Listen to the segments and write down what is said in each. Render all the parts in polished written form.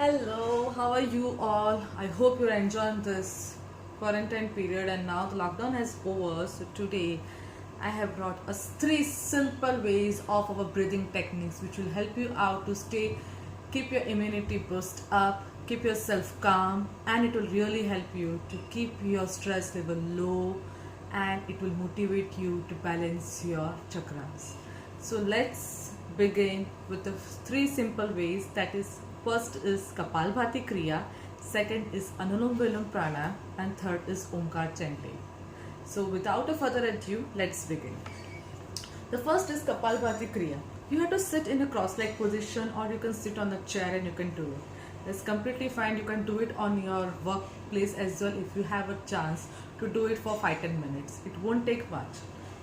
Hello, how are you all? I hope you're enjoying this quarantine period and now the lockdown is over. So today I have brought us three simple ways of our breathing techniques which will help you out to keep your immunity boost up, keep yourself calm, and it will really help you to keep your stress level low, and it will motivate you to balance your chakras. So let's begin with the three simple ways. That is, first is Kapalbhati Kriya, second is Anulom Vilom Pranayam, and third is Omkar chanting. So without a further ado, let's begin. The first is Kapalbhati Kriya. You have to sit in a cross-leg position, or you can sit on the chair and you can do it. It's completely fine. You can do it on your workplace as well if you have a chance to do it for 5-10 minutes. It won't take much.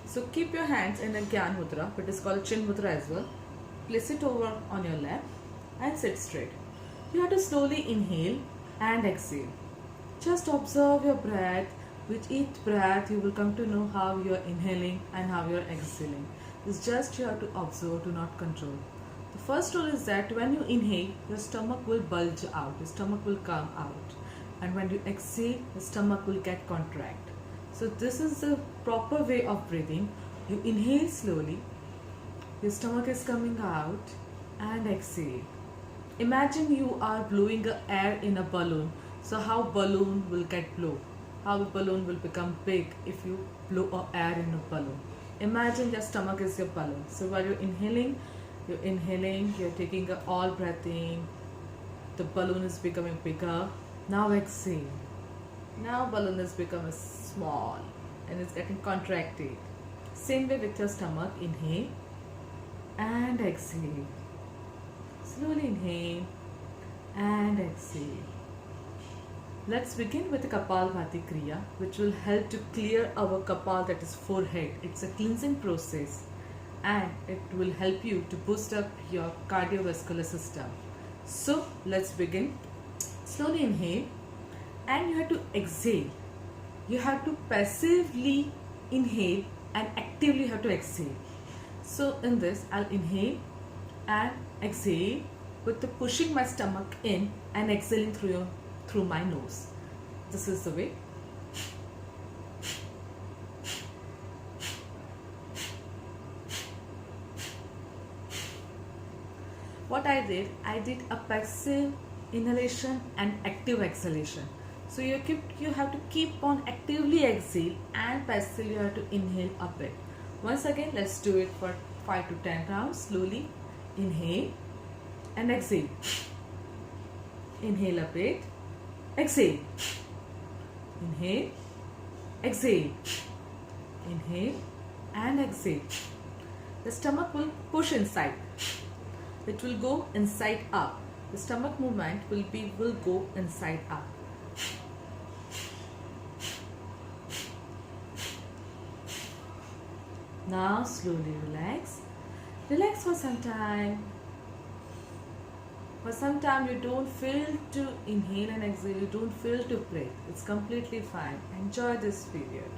So keep your hands in a Gyan Mudra, which is called Chin Mudra as well. Place it over on your lap and sit straight. You have to slowly inhale and exhale. Just observe your breath. With each breath, you will come to know how you are inhaling and how you are exhaling. It's just you have to observe, do not control. The first rule is that when you inhale, your stomach will bulge out, your stomach will come out. And when you exhale, the stomach will get contract. So this is the proper way of breathing. You inhale slowly, your stomach is coming out, and exhale. Imagine you are blowing air in a balloon. So how balloon will get blown? How a balloon will become big if you blow air in a balloon. Imagine your stomach is your balloon. So while you're inhaling, you're taking all breath in. The balloon is becoming bigger. Now exhale. Now balloon is becoming small and it's getting contracted. Same way with your stomach. Inhale and exhale. Slowly inhale and exhale. Let's begin with the Kapalbhati Kriya, which will help to clear our Kapal, that is forehead. It's a cleansing process and it will help you to boost up your cardiovascular system. So let's begin. Slowly inhale and you have to exhale. You have to passively inhale and actively have to exhale. So in this, I'll inhale and exhale with the pushing my stomach in and exhaling through my nose. This is the way. What I did a passive inhalation and active exhalation. So you have to keep on actively exhale and passively you have to inhale a bit. Once again, let's do it for 5 to 10 rounds. Slowly inhale and exhale. Inhale a bit, exhale. Inhale, exhale. Inhale and exhale. The stomach will push inside. It will go inside up. The stomach movement will go inside up. Now slowly relax. Relax for some time. For some time you don't feel to inhale and exhale, you don't feel to breathe. It's completely fine. Enjoy this period.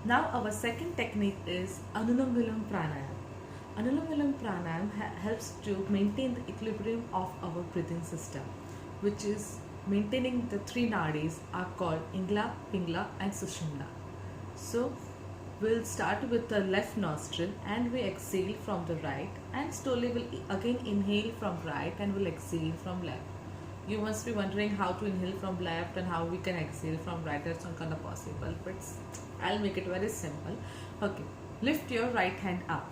Now our second technique is Anulom Vilom Pranayam. Anulom Vilom Pranayam helps to maintain the equilibrium of our breathing system, which is maintaining the three nadis are called Ingla, Pingla and Sushumna. So we'll start with the left nostril and we exhale from the right, and slowly we'll again inhale from right and we'll exhale from left. You must be wondering how to inhale from left and how we can exhale from right. That's not gonna possible, but I'll make it very simple. Okay, lift your right hand up.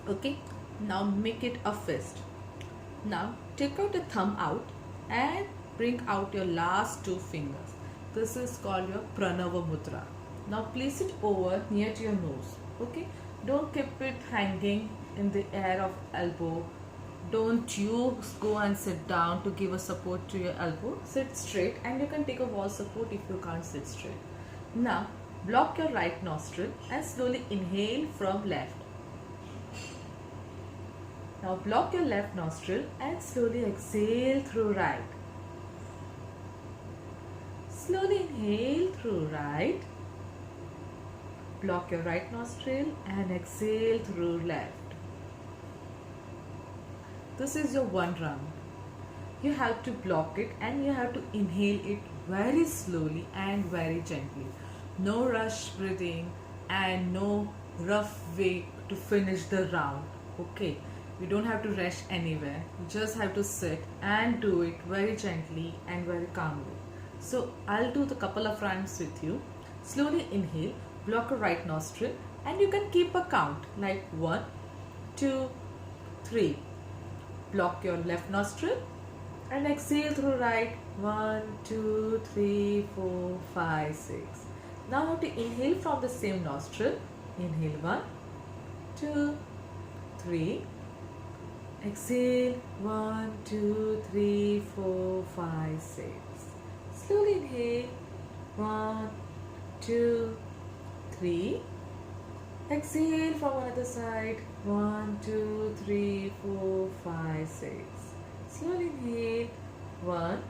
Okay, now make it a fist. Now take out the thumb out and bring out your last two fingers. This is called your Pranava Mudra. Now place it over near to your nose. Okay, don't keep it hanging in the air of elbow. Don't you go and sit down to give a support to your elbow. Sit straight, and you can take a wall support if you can't sit straight. Now block your right nostril and slowly inhale from left. Now block your left nostril and slowly exhale through right. Slowly inhale through right. Block your right nostril and exhale through left. This is your one round. you have to block it and you have to inhale it very slowly and very gently. No rush breathing and no rough way to finish the round. Okay, you don't have to rush anywhere. You just have to sit and do it very gently and very calmly. So I'll do the couple of rounds with you. Slowly inhale, block your right nostril, and you can keep a count like 1, 2, 3. Block your left nostril and exhale through right. 1, 2, 3, 4, 5, 6. Now you have to inhale from the same nostril. Inhale 1, 2, 3. Exhale 1, 2, 3, 4, 5, 6. Slowly inhale 1, 2, 3. Exhale from another side. 1, 2, 3, 4, 5, 6. Slowly inhale 1,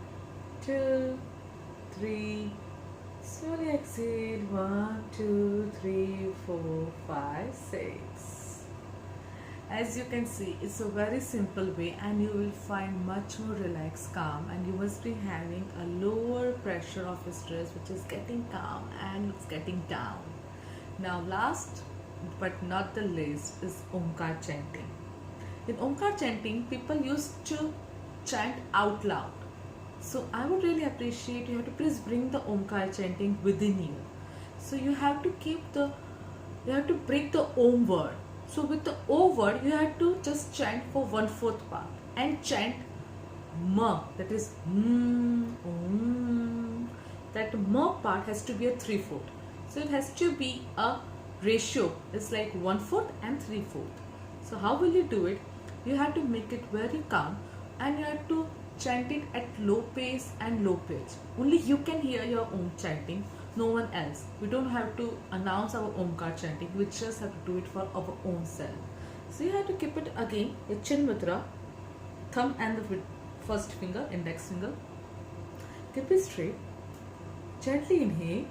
2, 3. Slowly exhale 1, 2, 3, 4, 5, 6. As you can see, it's a very simple way and you will find much more relaxed, calm, and you must be having a lower pressure of stress which is getting calm and it's getting down. Now last but not the least is Omkar chanting. In Omkar chanting, people used to chant out loud. So I would really appreciate you have to please bring the Omkar chanting within you. So you have to break the Om word. So with the O word, you have to just chant for 1/4 part and chant Ma, that is Om. That Ma part has to be a 3/4. So it has to be a ratio. It's like 1/4 and 3/4. So how will you do it? You have to make it very calm and you have to chant it at low pace and low pitch. Only you can hear your Om chanting, no one else. We don't have to announce our Omkar chanting, we just have to do it for our own self. So you have to keep it again, your chin mudra, thumb and the first finger, index finger. Keep it straight. Gently inhale.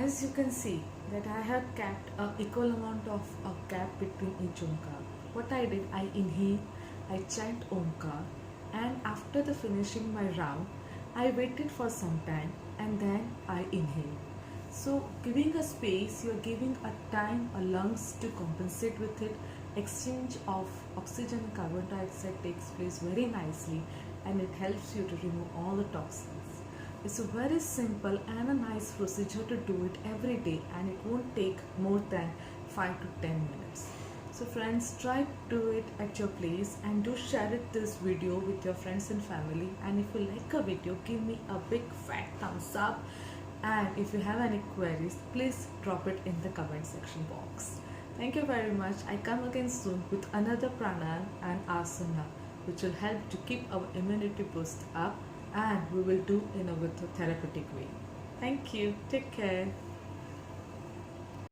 As you can see that I have kept a equal amount of a gap between each Omkar. What I did, I inhale, I chant Omkar, and after the finishing my round, I waited for some time and then I inhale. So giving a space, you are giving a time, a lungs to compensate with it. Exchange of oxygen and carbon dioxide takes place very nicely and it helps you to remove all the toxins. It's a very simple and a nice procedure to do it every day and it won't take more than 5 to 10 minutes. So friends, try to do it at your place and do share this video with your friends and family, and if you like a video, give me a big fat thumbs up, and if you have any queries, please drop it in the comment section box. Thank you very much. I come again soon with another pranayama and asana which will help to keep our immunity boost up, and we will do in a with a therapeutic way. Thank you. Take care.